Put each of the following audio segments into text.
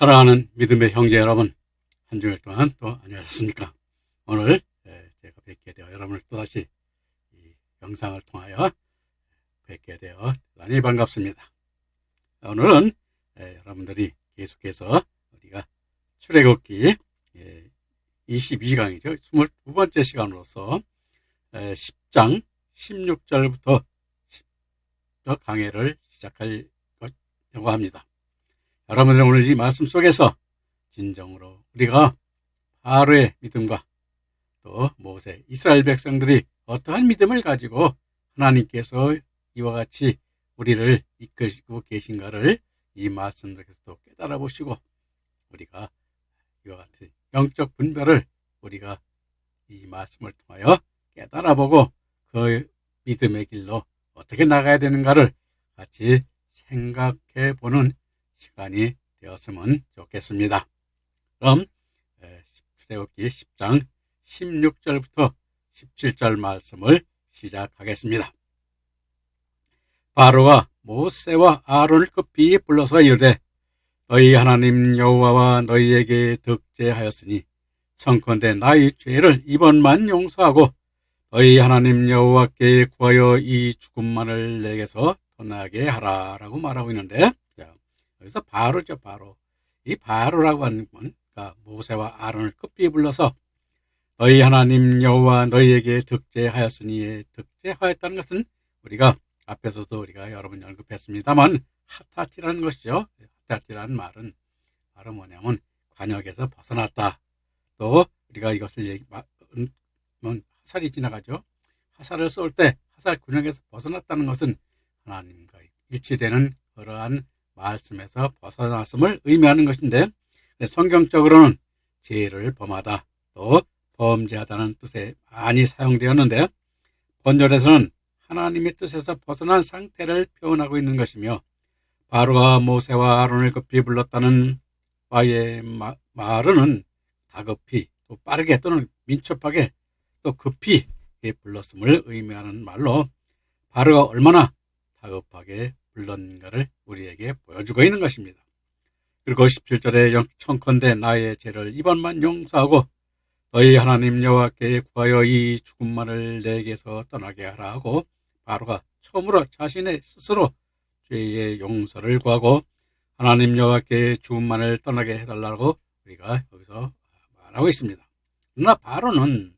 사랑하는 믿음의 형제 여러분, 한 주일 동안 또 안녕하셨습니까? 오늘 제가 뵙게 되어 여러분을 또다시 이 영상을 통하여 뵙게 되어 대단히 반갑습니다. 오늘은 여러분들이 계속해서 우리가 출애굽기 22강이죠. 22번째 시간으로서 10장 16절부터 강해를 시작하려고 합니다. 여러분들은 오늘 이 말씀 속에서 진정으로 우리가 바로의 믿음과 또 모세, 이스라엘 백성들이 어떠한 믿음을 가지고 하나님께서 이와 같이 우리를 이끌고 계신가를 이 말씀 속에서 또 깨달아 보시고 우리가 이와 같은 영적 분별을 우리가 이 말씀을 통하여 깨달아 보고 그 믿음의 길로 어떻게 나가야 되는가를 같이 생각해 보는 시간이 되었으면 좋겠습니다. 그럼 출애굽기 10장 16절부터 17절 말씀을 시작하겠습니다. 바로가 모세와 아론을 급히 불러서 이르되 너희 하나님 여호와와 너희에게 득죄하였으니 청컨대 나의 죄를 이번만 용서하고 너희 하나님 여호와께 구하여 이 죽음만을 내게서 떠나게 하라라고 말하고 있는데, 여기서 바로죠. 바로. 이 바로라고 하는 건 모세와 아론을 급히 불러서 너희 하나님 여호와 너희에게 득죄하였으니, 득죄하였다는 것은 우리가 앞에서도 우리가 여러 번 언급했습니다만 하타티라는 것이죠. 하타티라는 말은 바로 뭐냐면 관역에서 벗어났다. 또 우리가 이것을 하살이 지나가죠. 하살을 쏠 때 하살 군역에서 벗어났다는 것은 하나님과 일치되는 그러한 말씀에서 벗어났음을 의미하는 것인데, 성경적으로는 죄를 범하다 또 범죄하다는 뜻에 많이 사용되었는데, 번절에서는 하나님의 뜻에서 벗어난 상태를 표현하고 있는 것이며, 바로가 모세와 아론을 급히 불렀다는 바의 말은 다급히 또 빠르게 또는 민첩하게 또 급히 불렀음을 의미하는 말로 바로가 얼마나 다급하게 불렀는가를 우리에게 보여주고 있는 것입니다. 그리고 17절에 청컨대 나의 죄를 이번만 용서하고 너희 하나님 여호와께 구하여 이 죽음만을 내게서 떠나게 하라 하고, 바로가 처음으로 자신의 스스로 죄의 용서를 구하고 하나님 여호와께 죽음만을 떠나게 해달라고 우리가 여기서 말하고 있습니다. 그러나 바로는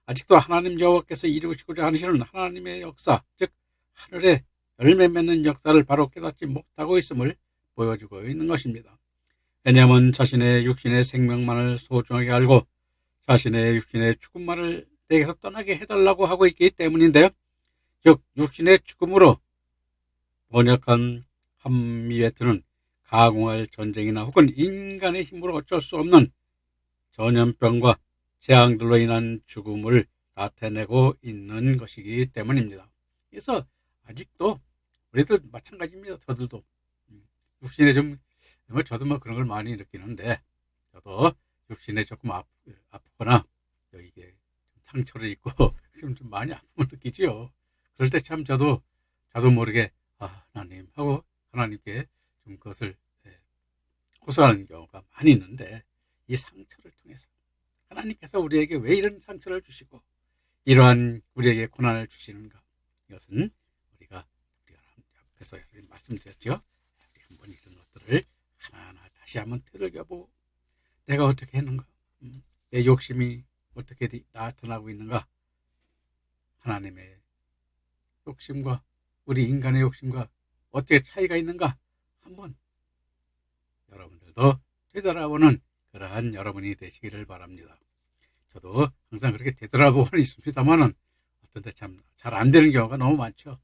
아직도 하나님 여호와께서 이루시고자 하시는 하나님의 역사, 즉 하늘에 열매 맺는 역사를 바로 깨닫지 못하고 있음을 보여주고 있는 것입니다. 왜냐하면 자신의 육신의 생명만을 소중하게 알고 자신의 육신의 죽음만을 내게서 떠나게 해달라고 하고 있기 때문인데요. 즉 육신의 죽음으로 번역한 한미웨트는 가공할 전쟁이나 혹은 인간의 힘으로 어쩔 수 없는 전염병과 재앙들로 인한 죽음을 나타내고 있는 것이기 때문입니다. 그래서 아직도 우리들 마찬가지입니다. 저들도 육신에 정말 저도 그런 걸 많이 느끼는데, 저도 육신에 조금 아프거나 이게 상처를 입고 좀 많이 아픔을 느끼지요. 그럴 때 참 저도 모르게 하나님 하고 하나님께 좀 그것을 호소하는 경우가 많이 있는데, 이 상처를 통해서 하나님께서 우리에게 왜 이런 상처를 주시고 이러한 우리에게 고난을 주시는가, 이것은 우리가 앞에서 말씀드렸죠. 우리 한번 이런 것들을 하나하나 다시 한번 되돌려보고 내가 어떻게 했는가, 내 욕심이 어떻게 나타나고 있는가, 하나님의 욕심과 우리 인간의 욕심과 어떻게 차이가 있는가 한번 여러분들도 되돌아보는 그러한 여러분이 되시기를 바랍니다. 저도 항상 그렇게 되돌아보고는 있습니다만은 어떤 때 참 잘 안 되는 경우가 너무 많죠.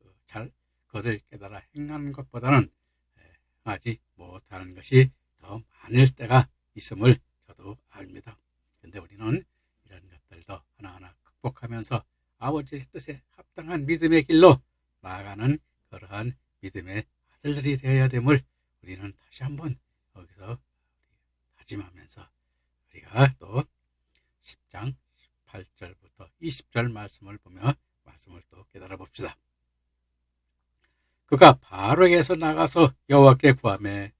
그것을 깨달아 행하는 것보다는 하지 못하는 것이 더 많을 때가 있음을 저도 압니다. 그런데 우리는 이런 것들도 하나하나 극복하면서 아버지의 뜻에 합당한 믿음의 길로 나아가는 그러한 믿음의 아들들이 되어야 됨을 우리는 다시 한번 여기서 다짐하면서 우리가 또 10장 18절부터 20절 말씀을 보며 말씀을 또 깨달아 봅시다. 그가 바로에게서 나가서 여호와께 구하매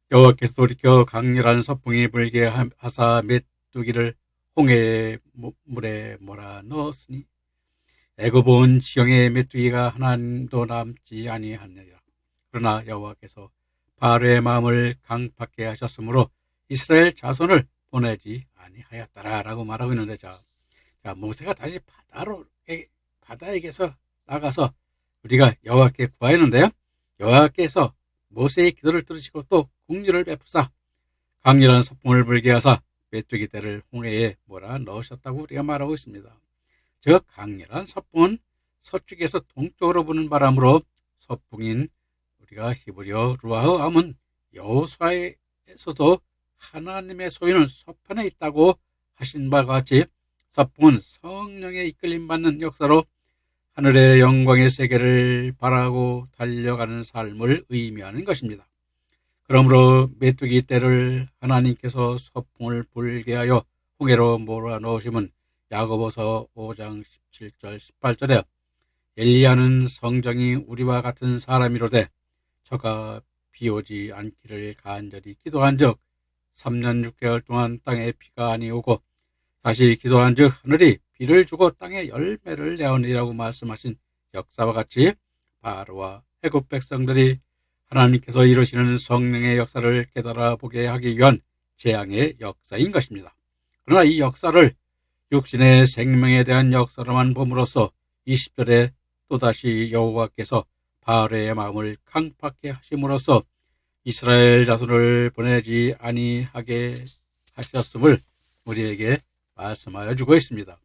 여호와께서 돌이켜 강렬한 서풍이 불게 하사 메뚜기를 홍해의 물에 몰아 넣었으니 애굽 온 지경의 메뚜기가 하나도 남지 아니하느니라. 그러나 여호와께서 바로의 마음을 강팍게 하셨으므로 이스라엘 자손을 보내지 아니하였다라고 말하고 있는데, 자 모세가 다시 바다에게서 나가서 우리가 여호와께 구하였는데요, 여호와께서 모세의 기도를 들으시고 또 긍휼을 베푸사 강렬한 서풍을 불게 하사 메뚜기 떼를 홍해에 몰아 넣으셨다고 우리가 말하고 있습니다. 저 강렬한 서풍은 서쪽에서 동쪽으로 부는 바람으로 서풍인 우리가 히브리어 루아흐 암은 여호수아에서도 하나님의 소유는 서편에 있다고 하신 바와 같이 서풍은 성령의 이끌림받는 역사로 하늘의 영광의 세계를 바라고 달려가는 삶을 의미하는 것입니다. 그러므로 메뚜기 떼를 하나님께서 서풍을 불게 하여 홍해로 몰아넣으심은 야고보서 5장 17절 18절에 엘리야는 성정이 우리와 같은 사람이로되 저가 비오지 않기를 간절히 기도한즉 3년 6개월 동안 땅에 비가 아니오고 다시 기도한즉 하늘이 비를 주고 땅에 열매를 내오니라고 말씀하신 역사와 같이 바로와 애굽 백성들이 하나님께서 이루시는 성령의 역사를 깨달아 보게 하기 위한 재앙의 역사인 것입니다. 그러나 이 역사를 육신의 생명에 대한 역사로만 봄으로써 20절에 또다시 여호와께서 바로의 마음을 강팍게 하심으로써 이스라엘 자손을 보내지 아니하게 하셨음을 우리에게 말씀하여 주고 있습니다.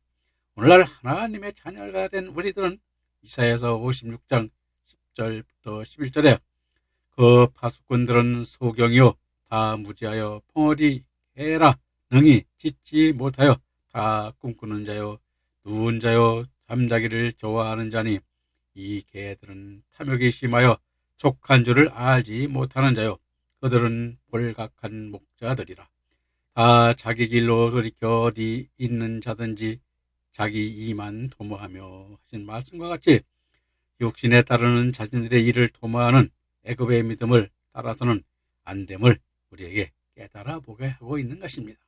오늘날 하나님의 자녀가 된 우리들은 이사야서 56장 10절부터 11절에 그 파수꾼들은 소경이요 다 무지하여 펑어리 해라 능히 짓지 못하여 다 꿈꾸는 자요 누운 자요 잠자기를 좋아하는 자니 이 개들은 탐욕이 심하여 족한 줄을 알지 못하는 자요 그들은 볼각한 목자들이라. 다 자기 길로 돌이켜 어디 있는 자든지 자기 이만 도모하며 하신 말씀과 같이 육신에 따르는 자신들의 일을 도모하는 애굽의 믿음을 따라서는 안됨을 우리에게 깨달아 보게 하고 있는 것입니다.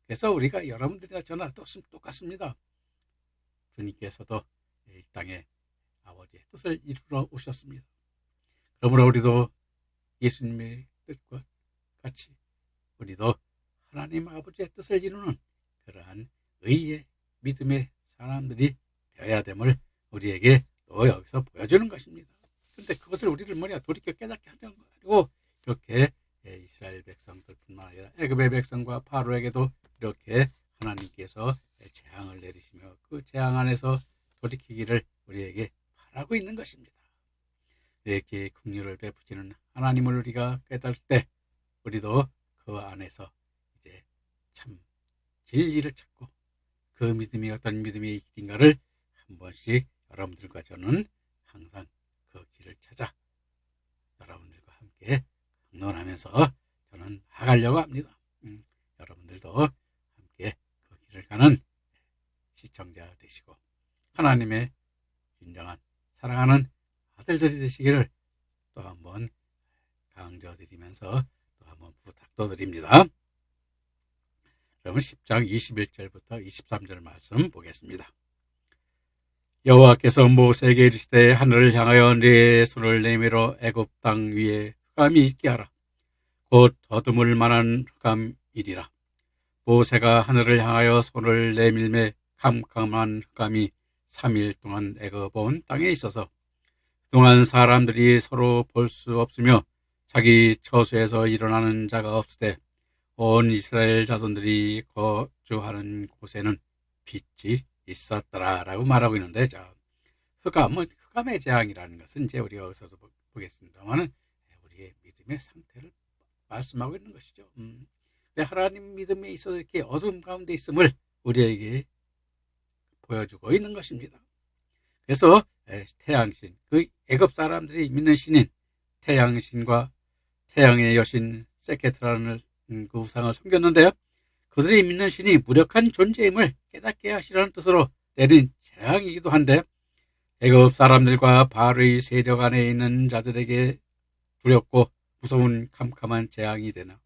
그래서 우리가 여러분들이나 저나 똑같습니다. 주님께서도 이 땅에 아버지의 뜻을 이루러 오셨습니다. 그러므로 우리도 예수님의 뜻과 같이 우리도 하나님 아버지의 뜻을 이루는 그러한 의의 믿음의 사람들이 되어야 됨을 우리에게 또 여기서 보여주는 것입니다. 그런데 그것을 우리를 돌이켜 깨닫게 하는 거 아니고 이렇게 이스라엘 백성들뿐만 아니라 애굽의 백성과 바로에게도 이렇게 하나님께서 재앙을 내리시며 그 재앙 안에서 돌이키기를 우리에게 바라고 있는 것입니다. 이렇게 긍휼을 베푸시는 하나님을 우리가 깨달을 때 우리도 그 안에서 이제 참 진리를 찾고 그 믿음이 어떤 믿음의 길인가를 한 번씩 여러분들과 저는 항상 그 길을 찾아 여러분들과 함께 강론하면서 저는 나가려고 합니다. 여러분들도 함께 그 길을 가는 시청자 되시고 하나님의 진정한 사랑하는 아들들이 되시기를 또 한번 강조드리면서 또 한번 부탁도 드립니다. 그러면 10장 21절부터 23절 말씀 보겠습니다. 여호와께서 모세에게 이르시되 하늘을 향하여 네 손을 내밀어 애굽 땅 위에 흑암이 있게 하라. 곧 더듬을 만한 흑암이리라. 모세가 하늘을 향하여 손을 내밀매 캄캄한 흑암이 3일 동안 애굽 온 땅에 있어서 그동안 사람들이 서로 볼 수 없으며 자기 처소에서 일어나는 자가 없으되 온 이스라엘 자손들이 거주하는 곳에는 빛이 있었더라라고 말하고 있는데, 자, 흑암의 재앙이라는 것은 이제 우리가 여기서도 보겠습니다만은 우리의 믿음의 상태를 말씀하고 있는 것이죠. 하나님 믿음에 있어서 이렇게 어두움 가운데 있음을 우리에게 보여주고 있는 것입니다. 그래서 태양신, 그 애굽 사람들이 믿는 신인 태양신과 태양의 여신 세케트라는 그 우상을 섬겼는데요. 그들이 믿는 신이 무력한 존재임을 깨닫게 하시라는 뜻으로 내린 재앙이기도 한데 애굽 사람들과 바로의 세력 안에 있는 자들에게 두렵고 무서운 캄캄한 재앙이 되나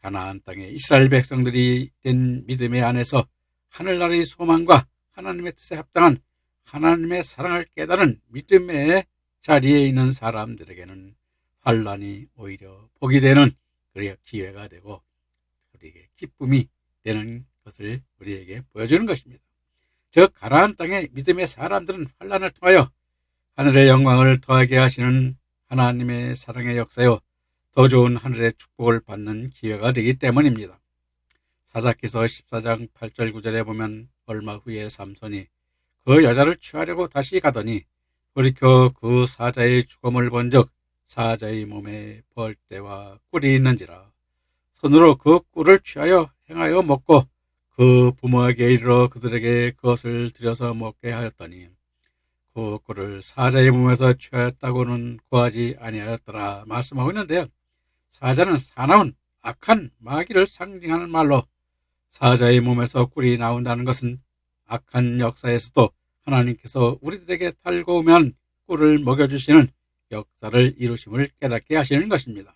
가나안 땅에 이스라엘 백성들이 된 믿음의 안에서 하늘나라의 소망과 하나님의 뜻에 합당한 하나님의 사랑을 깨달은 믿음의 자리에 있는 사람들에게는 환난이 오히려 복이 되는 그리고 기회가 되고 우리에게 기쁨이 되는 것을 우리에게 보여주는 것입니다. 즉 가나안 땅의 믿음의 사람들은 환난을 통하여 하늘의 영광을 더하게 하시는 하나님의 사랑의 역사요 더 좋은 하늘의 축복을 받는 기회가 되기 때문입니다. 사사기서 14장 8절 9절에 보면 얼마 후에 삼손이 그 여자를 취하려고 다시 가더니 돌이켜 그 사자의 죽음을 본즉 사자의 몸에 벌떼와 꿀이 있는지라 손으로 그 꿀을 취하여 행하여 먹고 그 부모에게 이르러 그들에게 그것을 들여서 먹게 하였더니 그 꿀을 사자의 몸에서 취하였다고는 구하지 아니하였더라 말씀하고 있는데요. 사자는 사나운 악한 마귀를 상징하는 말로 사자의 몸에서 꿀이 나온다는 것은 악한 역사에서도 하나님께서 우리들에게 달고오면 꿀을 먹여주시는 역사를 이루심을 깨닫게 하시는 것입니다.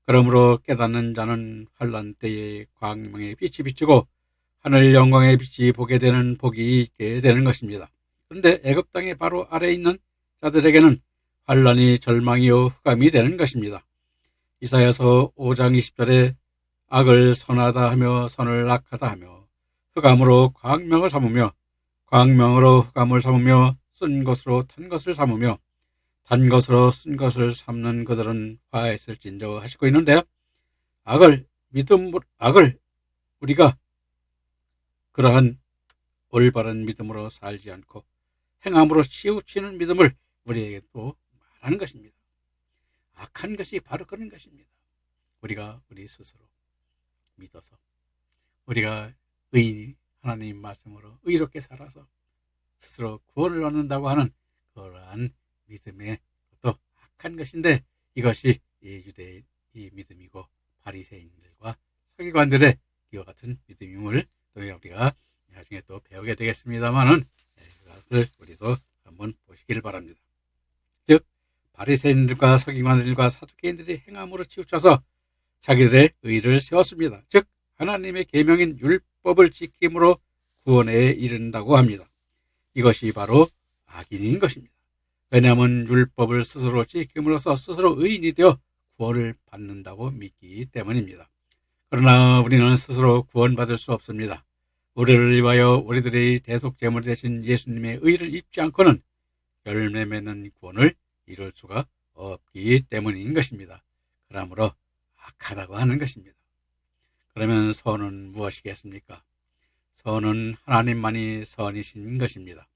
그러므로 깨닫는 자는 환난 때에 광명의 빛이 비치고 하늘 영광의 빛이 보게 되는 복이 있게 되는 것입니다. 그런데 애굽 땅의 바로 아래에 있는 자들에게는 환난이 절망이요 흑암이 되는 것입니다. 이사야서 5장 20절에 악을 선하다 하며 선을 악하다 하며 흑암으로 광명을 삼으며 광명으로 흑암을 삼으며 쓴 것으로 탄 것을 삼으며 단 것으로 쓴 것을 삼는 그들은 화했을진저 하시고 있는데요. 악을 우리가 그러한 올바른 믿음으로 살지 않고 행함으로 치우치는 믿음을 우리에게 또 말하는 것입니다. 악한 것이 바로 그런 것입니다. 우리가 우리 스스로 믿어서 우리가 의인이 하나님 말씀으로 의롭게 살아서 스스로 구원을 얻는다고 하는 그러한 믿음의 또 악한 것인데 이것이 유대의 이 믿음이고 바리새인들과 서기관들의 이와 같은 믿음임을 또 우리가 나중에 또 배우게 되겠습니다만은 그것을 우리도 한번 보시기를 바랍니다. 즉 바리새인들과 서기관들과 사두개인들이 행함으로 치우쳐서 자기들의 의를 세웠습니다. 즉 하나님의 계명인 율법을 지킴으로 구원에 이른다고 합니다. 이것이 바로 악인인 것입니다. 왜냐하면 율법을 스스로 지킴으로써 스스로 의인이 되어 구원을 받는다고 믿기 때문입니다. 그러나 우리는 스스로 구원받을 수 없습니다. 우리를 위하여 우리들의 대속제물 되신 예수님의 의를 입지 않고는 열매 맺는 구원을 이룰 수가 없기 때문인 것입니다. 그러므로 악하다고 하는 것입니다. 그러면 선은 무엇이겠습니까? 선은 하나님만이 선이신 것입니다.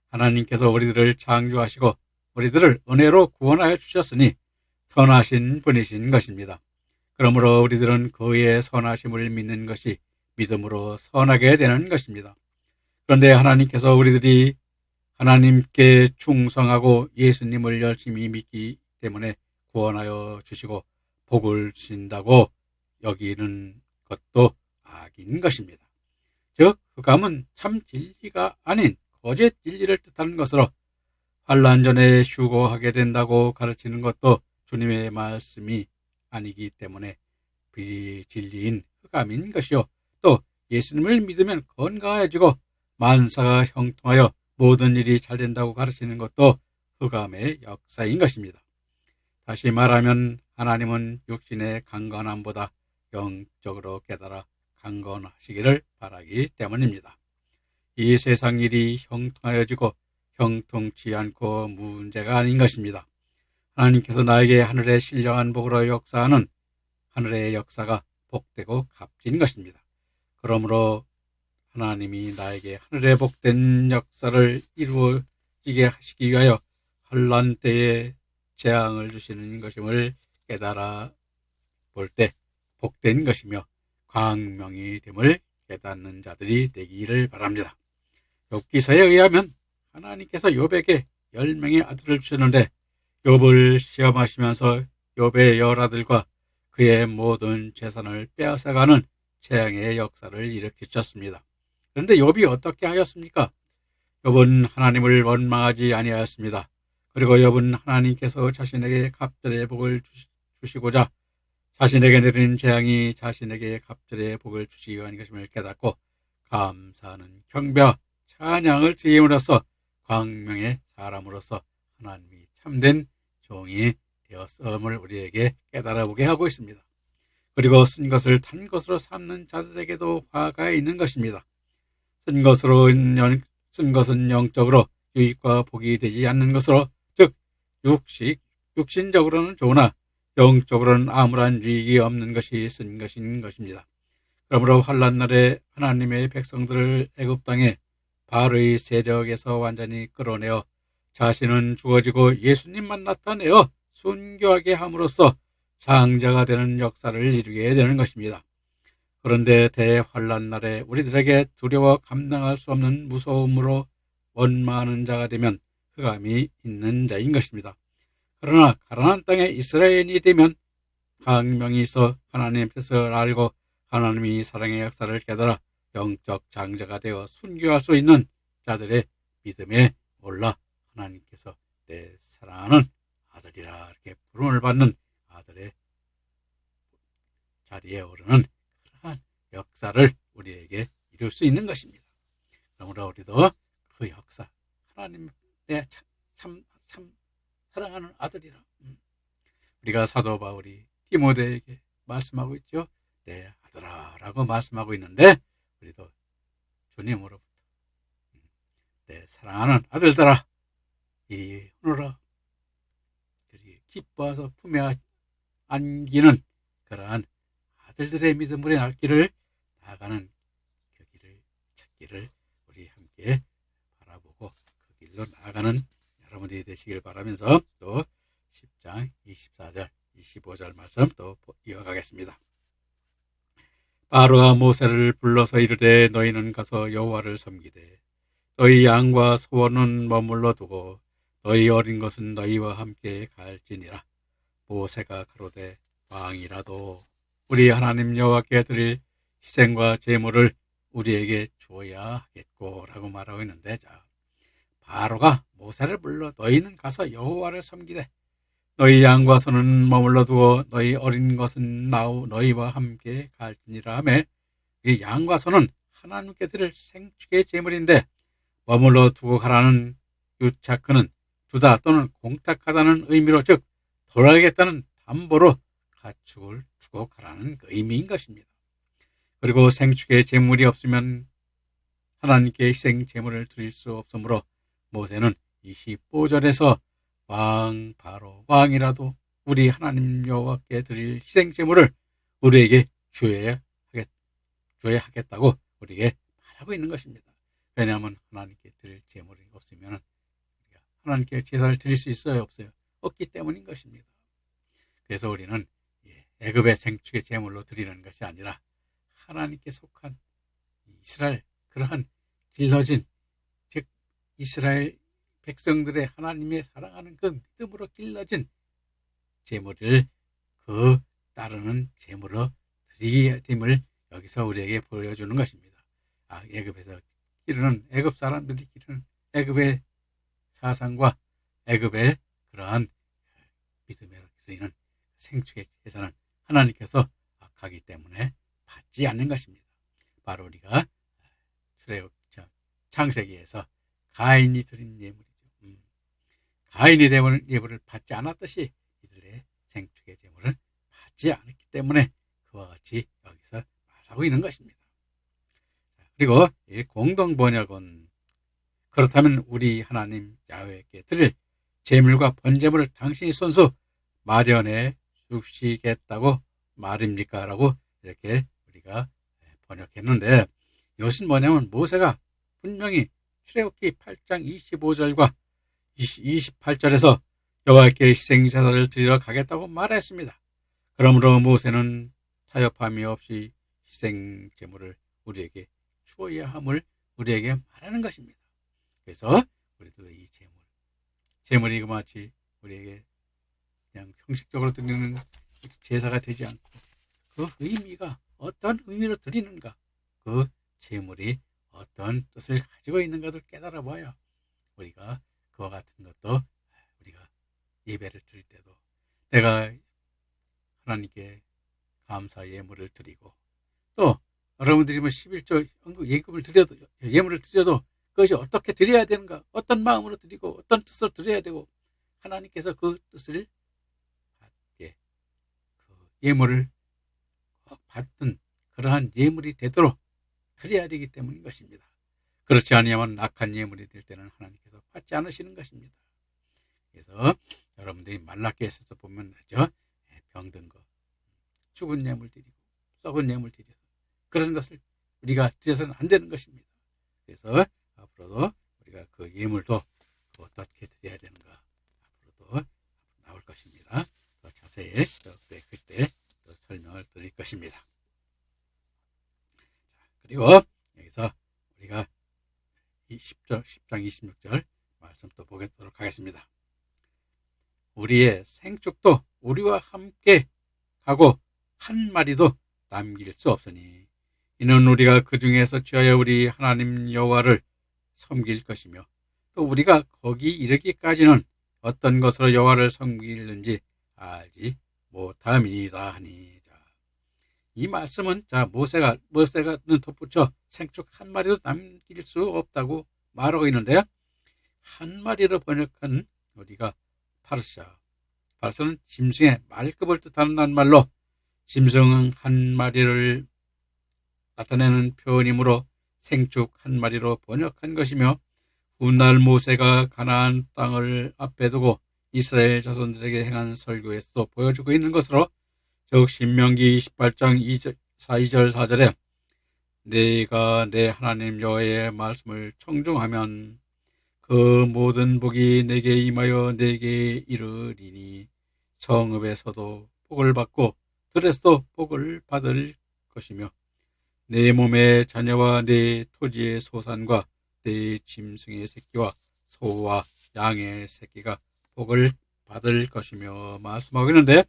하나님께서 우리들을 창조하시고 우리들을 은혜로 구원하여 주셨으니 선하신 분이신 것입니다. 그러므로 우리들은 그의 선하심을 믿는 것이 믿음으로 선하게 되는 것입니다. 그런데 하나님께서 우리들이 하나님께 충성하고 예수님을 열심히 믿기 때문에 구원하여 주시고 복을 주신다고 여기는 것도 악인 것입니다. 즉 흑암은 참 진리가 아닌 거짓 진리를 뜻하는 것으로 환난 전에 휴거하게 된다고 가르치는 것도 주님의 말씀이 아니기 때문에 비진리인 흑암인 것이요 또 예수님을 믿으면 건강해지고 만사가 형통하여 모든 일이 잘 된다고 가르치는 것도 흑암의 역사인 것입니다. 다시 말하면 하나님은 육신의 강건함보다 영적으로 깨달아 강건하시기를 바라기 때문입니다. 이 세상 일이 형통하여지고 형통치 않고 문제가 아닌 것입니다. 하나님께서 나에게 하늘의 신령한 복으로 역사하는 하늘의 역사가 복되고 값진 것입니다. 그러므로 하나님이 나에게 하늘의 복된 역사를 이루어지게 하시기 위하여 환난 때에 재앙을 주시는 것임을 깨달아 볼 때 복된 것이며 광명이 됨을 깨닫는 자들이 되기를 바랍니다. 욥기서에 의하면 하나님께서 욥에게 10명의 아들을 주셨는데 욥을 시험하시면서 욥의 열아들과 그의 모든 재산을 빼앗아가는 재앙의 역사를 일으키셨습니다. 그런데 욥이 어떻게 하였습니까? 욥은 하나님을 원망하지 아니하였습니다. 그리고 욥은 하나님께서 자신에게 갑절의 복을 주시고자 자신에게 내린 재앙이 자신에게 갑절의 복을 주시기 위한 것임을 깨닫고 감사하는 경배와 찬양을 드림으로써 광명의 사람으로서 하나님이 참된 종이 되었음을 우리에게 깨달아보게 하고 있습니다. 그리고 쓴 것을 탄 것으로 삼는 자들에게도 화가 있는 것입니다. 쓴 것은 영적으로 유익과 복이 되지 않는 것으로, 즉 육신적으로는 좋으나 영적으로는 아무런 유익이 없는 것이 쓴 것인 것입니다. 그러므로 환난 날에 하나님의 백성들을 애굽 땅에 바로의 세력에서 완전히 끌어내어 자신은 죽어지고 예수님만 나타내어 순교하게 함으로써 장자가 되는 역사를 이루게 되는 것입니다. 그런데 대환난 날에 우리들에게 두려워 감당할 수 없는 무서움으로 원망하는 자가 되면 흑암이 있는 자인 것입니다. 그러나 가나안 땅의 이스라엘이 되면 광명이 있어 하나님의 뜻을 알고 하나님이 사랑의 역사를 깨달아 영적 장자가 되어 순교할 수 있는 자들의 믿음에 올라 하나님께서 내 사랑하는 아들이라 이렇게 부름을 받는 아들의 자리에 오르는 그러한 역사를 우리에게 이룰 수 있는 것입니다. 그러므로 우리도 그 역사, 하나님 내 참 사랑하는 아들이라, 우리가 사도 바울이 디모데에게 말씀하고 있죠. 내 아들아 라고 말씀하고 있는데 우리도 주님으로부터 내 사랑하는 아들들아 이리 오너라, 그리 기뻐해서 품에 안기는 그러한 아들들의 믿음으로 나아가는 그 길을 찾기를 우리 함께 바라보고 그 길로 나아가는 여러분들이 되시길 바라면서 또 10장 24절 25절 말씀 또 이어가겠습니다. 바로가 모세를 불러서 이르되 너희는 가서 여호와를 섬기되 너희 양과 소원은 머물러 두고 너희 어린 것은 너희와 함께 갈지니라. 모세가 가로되 왕이라도 우리 하나님 여호와께 드릴 희생과 제물을 우리에게 주어야 하겠고 라고 말하고 있는데, 자, 바로가 모세를 불러 너희는 가서 여호와를 섬기되 너희 양과 소는 머물러 두고 너희 어린 것은 너희와 함께 갈지니라 하매, 이 양과 소는 하나님께 드릴 생축의 제물인데 머물러 두고 가라는 유착근은 두다 또는 공탁하다는 의미로, 즉 돌아가겠다는 담보로 가축을 두고 가라는 그 의미인 것입니다. 그리고 생축의 제물이 없으면 하나님께 희생 제물을 드릴 수 없으므로 모세는 25절에서 바로 왕이라도 우리 하나님 여호와께 드릴 희생 제물을 우리에게 주어야 하겠다고 우리에게 말하고 있는 것입니다. 왜냐하면 하나님께 드릴 제물이 없으면 하나님께 제사를 드릴 수 있어요, 없어요? 없기 때문인 것입니다. 그래서 우리는 애굽의 생축의 제물로 드리는 것이 아니라 하나님께 속한 이스라엘, 그러한 길러진, 즉 이스라엘 백성들의 하나님의 사랑하는 그 믿음으로 길러진 제물을 그 따르는 제물로 드리게 됨을 여기서 우리에게 보여주는 것입니다. 애굽에서 기르는, 애굽 사람들이 기르는 애굽의 사상과 애굽의 그러한 믿음으로 드리는 생축의 제사는 하나님께서 악하기 때문에 받지 않는 것입니다. 바로 우리가 창세기에서 가인이 드린 예물이죠. 가인이 드린 예물을 받지 않았듯이 이들의 생축의 제물을 받지 않았기 때문에 그와 같이 여기서 말하고 있는 것입니다. 그리고 이 공동 번역은 그렇다면 우리 하나님 야훼께 드릴 제물과 번제물을 당신이 손수 마련해 주시겠다고 말입니까? 라고 이렇게 우리가 번역했는데, 이것은 뭐냐면 모세가 분명히 출애굽기 8장 25절과 28절에서 여호와께 희생제사를 드리러 가겠다고 말했습니다. 그러므로 모세는 타협함이 없이 희생제물을 우리에게 주어야 함을 우리에게 말하는 것입니다. 그래서 우리도 이 제물이 그마치 우리에게 그냥 형식적으로 드리는 제사가 되지 않고 그 의미가 어떤 의미로 드리는가, 그 제물이 어떤 뜻을 가지고 있는가를 깨달아 봐야 우리가 그와 같은 것도 우리가 예배를 드릴 때도 내가 하나님께 감사 예물을 드리고, 또 여러분들이 뭐 11조 예금을 드려도, 예물을 드려도 그것이 어떻게 드려야 되는가, 어떤 마음으로 드리고 어떤 뜻으로 드려야 되고, 하나님께서 그 뜻을 받게, 그 예물을 받든 그러한 예물이 되도록 드려야 되기 때문인 것입니다. 그렇지 아니하면 악한 예물이 될 때는 하나님께서 받지 않으시는 것입니다. 그래서 여러분들이 말라기에서 보면 병든 거, 죽은 예물 드리고 썩은 예물 드려서 그런 것을 우리가 드려서는 안 되는 것입니다. 그래서 앞으로도 우리가 그 예물도 어떻게 드려야 되는가 앞으로도 나올 것입니다. 더 자세히 그때 또 설명을 드릴 것입니다. 그리고 여기서 우리가 10장 26절 말씀 또 보도록 하겠습니다. 우리의 생축도 우리와 함께 가고 한 마리도 남길 수 없으니 이는 우리가 그 중에서 취하여 우리 하나님 여호와를 섬길 것이며 또 우리가 거기 이르기까지는 어떤 것으로 여호와를 섬기는지 알지 못함이니이다 하니. 이 말씀은 모세가는 덧붙여 생축 한 마리도 남길 수 없다고 말하고 있는데요. 한 마리로 번역한 우리가 파르샤는 짐승의 말급을 뜻하는 낱말로 짐승 한 마리를 나타내는 표현이므로 생축 한 마리로 번역한 것이며, 훗날 모세가 가나안 땅을 앞에 두고 이스라엘 자손들에게 행한 설교에서도 보여주고 있는 것으로, 즉 신명기 28장 2절 4절에 내가 내 하나님 여호와의 말씀을 청종하면 그 모든 복이 내게 임하여 내게 이르리니 성읍에서도 복을 받고 들에서도 복을 받을 것이며 내 몸의 자녀와 내 토지의 소산과 내 짐승의 새끼와 소와 양의 새끼가 복을 받을 것이며 말씀하고 있는데,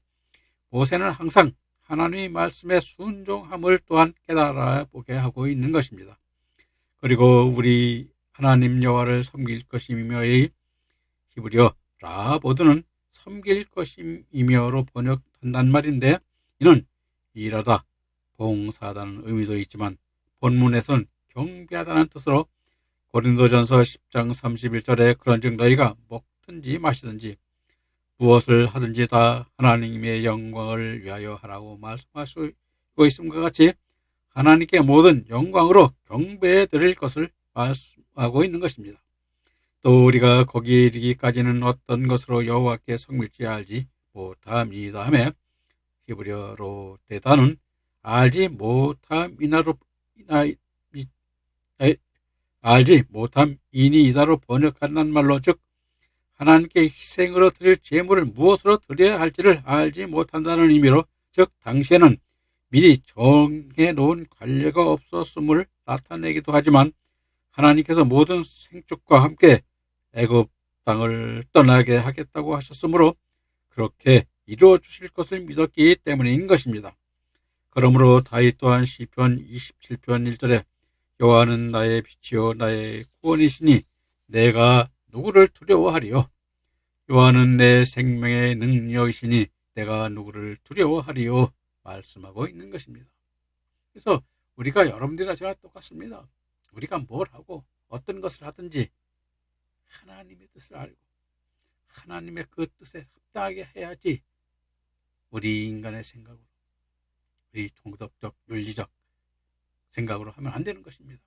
모세는 항상 하나님의 말씀에 순종함을 또한 깨달아 보게 하고 있는 것입니다. 그리고 우리 하나님 여호와를 섬길 것이며의 히브리어 라보드는 섬길 것이며로 번역한단 말인데, 이는 일하다, 봉사하다는 의미도 있지만 본문에서는 경배하다는 뜻으로 고린도전서 10장 31절에 그런즉 너희가 먹든지 마시든지 무엇을 하든지 다 하나님의 영광을 위하여 하라고 말씀하시고 있음과 같이 하나님께 모든 영광으로 경배해 드릴 것을 말씀하고 있는 것입니다. 또 우리가 거기에 이르기까지는 어떤 것으로 여호와께 섬길지 알지 못함이다 하며 히브리어로 대단은 알지 못함이니이다로 번역한다는 말로, 즉 하나님께 희생으로 드릴 제물을 무엇으로 드려야 할지를 알지 못한다는 의미로, 즉 당시에는 미리 정해놓은 관례가 없었음을 나타내기도 하지만 하나님께서 모든 생축과 함께 애굽 땅을 떠나게 하겠다고 하셨으므로 그렇게 이루어 주실 것을 믿었기 때문인 것입니다. 그러므로 다윗 또한 시편 27편 1절에 여호와는 나의 빛이요 나의 구원이시니 내가 누구를 두려워하리요? 여호와는 내 생명의 능력이시니 내가 누구를 두려워하리요? 말씀하고 있는 것입니다. 그래서 우리가 여러분들이나 저나 똑같습니다. 우리가 뭘 하고 어떤 것을 하든지 하나님의 뜻을 알고 하나님의 그 뜻에 합당하게 해야지, 우리 인간의 생각으로, 우리 종덕적 윤리적 생각으로 하면 안 되는 것입니다.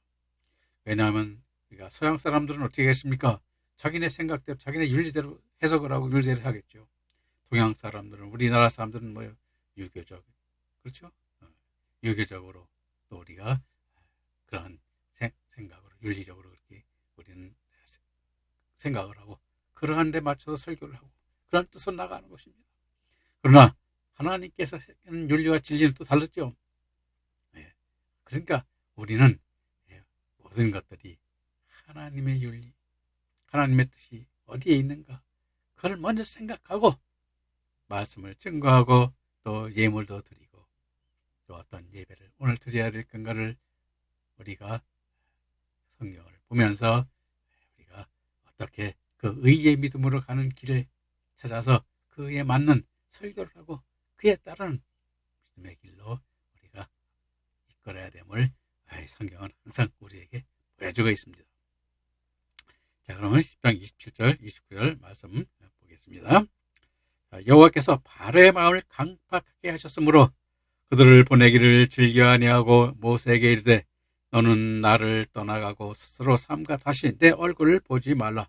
왜냐하면 우리가 서양 사람들은 어떻게 했습니까? 자기네 생각대로 자기네 윤리대로 해석을 하고 윤리대로 하겠죠. 동양 사람들은, 우리나라 사람들은 뭐예요? 유교적, 그렇죠? 유교적으로 또 우리가 그런 생각으로 윤리적으로 그렇게 우리는 생각을 하고 그러한 데 맞춰서 설교를 하고 그런 뜻으로 나가는 것입니다. 그러나 하나님께서 하는 윤리와 진리는 또 다르죠. 그러니까 우리는 모든 것들이 하나님의 윤리, 하나님의 뜻이 어디에 있는가, 그걸 먼저 생각하고 말씀을 증거하고 또 예물도 드리고 또 어떤 예배를 오늘 드려야 될 건가를 우리가 성경을 보면서 우리가 어떻게 그 의의 믿음으로 가는 길을 찾아서 그에 맞는 설교를 하고 그에 따른 믿음의 길로 우리가 이끌어야 됨을 성경은 항상 우리에게 보여주고 있습니다. 자, 그러면 10장 27절, 29절 말씀 보겠습니다. 여호와께서 바로의 마음을 강팍하게 하셨으므로 그들을 보내기를 즐겨 아니하고 모세에게 이르되 너는 나를 떠나가고 스스로 삼가 다시 내 얼굴을 보지 말라.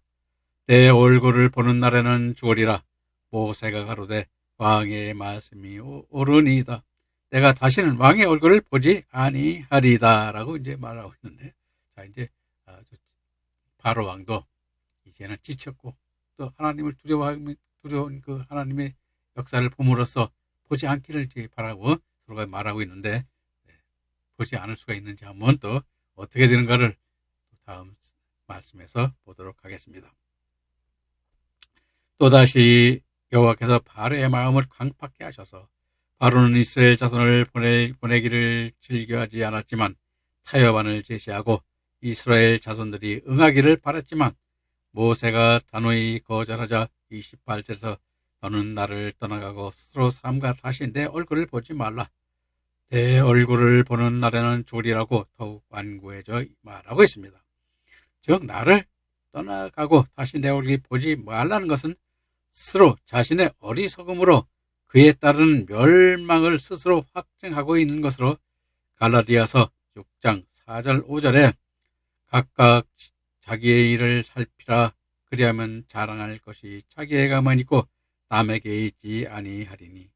내 얼굴을 보는 날에는 죽으리라. 모세가 가로되 왕의 말씀이 옳으니이다. 내가 다시는 왕의 얼굴을 보지 아니하리다. 라고 이제 말하고 있는데, 자, 이제 바로 왕도 이제는 지쳤고 또 하나님을 두려운 그 하나님의 역사를 봄으로써 보지 않기를 바라고 서로가 말하고 있는데, 보지 않을 수가 있는지 한번 또 어떻게 되는가를 다음 말씀에서 보도록 하겠습니다. 또다시 여호와께서 바로의 마음을 강팍해 하셔서 바로는 이스라엘 자손을 보내기를 즐겨하지 않았지만 타협안을 제시하고 이스라엘 자손들이 응하기를 바랐지만 모세가 단호히 거절하자 28절에서 너는 나를 떠나가고 스스로 삼가 다시 내 얼굴을 보지 말라. 내 얼굴을 보는 날에는 죽으리라고 더욱 완고해져 말하고 있습니다. 즉 나를 떠나가고 다시 내 얼굴을 보지 말라는 것은 스스로 자신의 어리석음으로 그에 따른 멸망을 스스로 확증하고 있는 것으로 갈라디아서 6장 4절 5절에 각각 자기의 일을 살피라 그리하면 자랑할 것이 자기에게만 있고 남에게 있지 아니하리니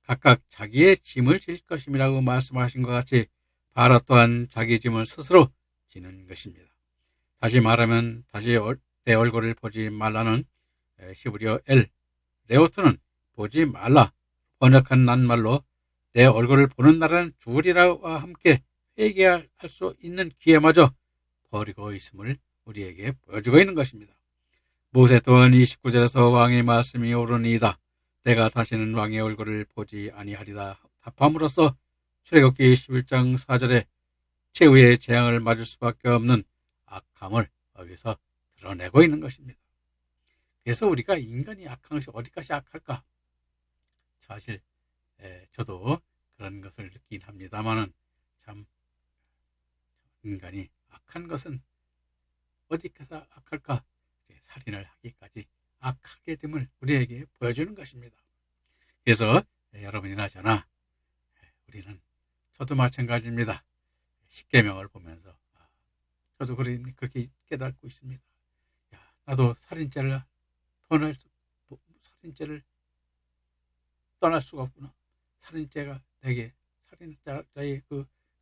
각각 자기의 짐을 질 것임이라고 말씀하신 것 같이 바로 또한 자기 짐을 스스로 지는 것입니다. 다시 말하면 다시 내 얼굴을 보지 말라는 히브리어 레오트는 보지 말라 번역한 낱말로 내 얼굴을 보는 날에는 죽으리라와 함께 회개할 수 있는 기회마저 버리고 있음을 우리에게 보여주고 있는 것입니다. 모세 또한 29절에서 왕의 말씀이 옳으니이다. 내가 다시는 왕의 얼굴을 보지 아니하리다 답함으로써 출애굽기 11장 4절에 최후의 재앙을 맞을 수밖에 없는 악함을 여기서 드러내고 있는 것입니다. 그래서 우리가 인간이 악한 것이 어디까지 악할까? 사실 저도 그런 것을 느끼긴 합니다만은 참 인간이 악한 것은 어디까지 악할까? 살인을 하기까지 악하게 됨을 우리에게 보여주는 것입니다. 그래서 여러분이나 저나 우리는 저도 마찬가지입니다. 십계명을 보면서 저도 그렇게 깨닫고 있습니다. 나도 살인죄를 떠날 수가 없구나. 살인죄가 내게 살인자의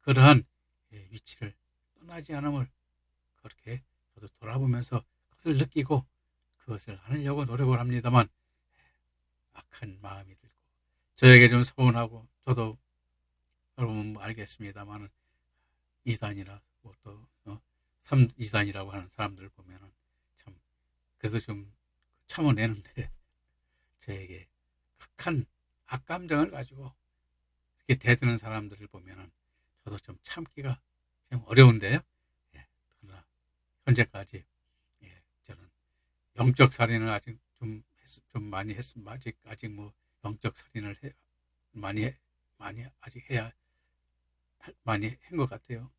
그러한 위치를 떠나지 않음을 그렇게 저도 돌아보면서 그것을 느끼고 그것을 하려고 노력을 합니다만 악한 마음이 들고 저에게 좀 서운하고 저도 여러분 알겠습니다만 이단이나 또 삼이단이라고 하는 사람들을 보면은 참 그래서 좀 참아내는데 저에게 극한 악감정을 가지고 이렇게 대드는 사람들을 보면은 저도 좀 참기가 좀 어려운데요. 그러나 현재까지 저는 영적 살인을 아직 좀 많이 했으면 아직 뭐 영적 살인을 많이 아직 해야 많이 한 것 같아요.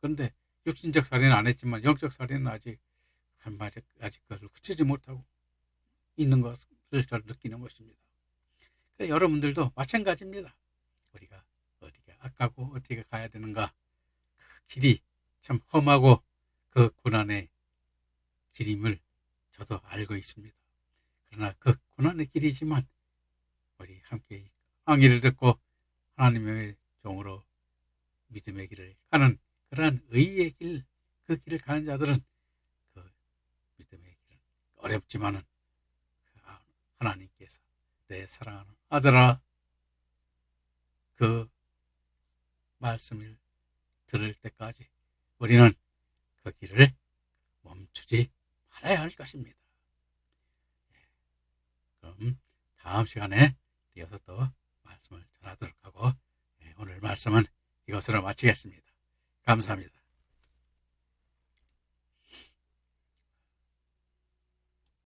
그런데 육신적 살인은 안 했지만 영적 살인은 아직 그걸 굳히지 못하고 있는 것을 잘 느끼는 것입니다. 여러분들도 마찬가지입니다. 우리가 어디가 악하고 어디가 가야 되는가 그 길이 참 험하고 그 고난의 길임을 저도 알고 있습니다. 그러나 그 고난의 길이지만 우리 함께 항의를 듣고 하나님의 종으로 믿음의 길을 가는 그러한 의의 길, 그 길을 가는 자들은 그 믿음의 길은 어렵지만은 하나님께서 내 사랑하는 아들아 그 말씀을 들을 때까지 우리는 그 길을 멈추지 말아야 할 것입니다. 그럼 다음 시간에 이어서 또 말씀을 전하도록 하고 오늘 말씀은 이것으로 마치겠습니다. 감사합니다.